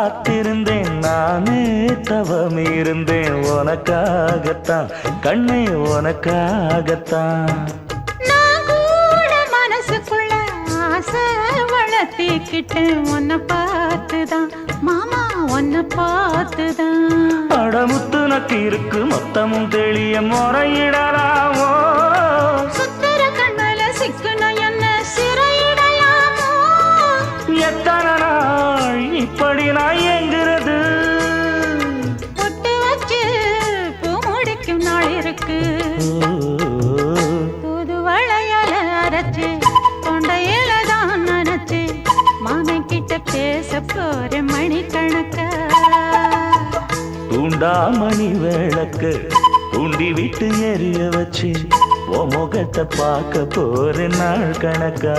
காத்திருந்தேன் நானே தவம் இருந்தேன் உனக்காகத்தான் கண்ணே உனக்காகத்தான் நான் கூட மனசுக்குள்ள ஆசை வளர்த்திக்கிட்டு உன்னை பார்த்துதான் மாமா உன்னை பார்த்துதான் அடமுத்து நக்கு இருக்கு மொத்தமும் தெளிய முறையிடலாமோ சுத்தர கண்மல சிக்குன என்ன சிறையிடலாமோ எத்தனை நாள் இப்படி நான் எங்கிறது பொட்டு வச்சு பூ முடிக்கும் நாள் இருக்கு புது வளையல அரைச்சு தொண்டையில தான் நினைச்சு மாமன் கிட்ட பேச போற மணிக்கணக்கா தூண்டாமணி விளக்கு தூண்டி விட்டு எரிய வச்சு உன் முகத்தை பார்க்க போற நாள் கணக்கா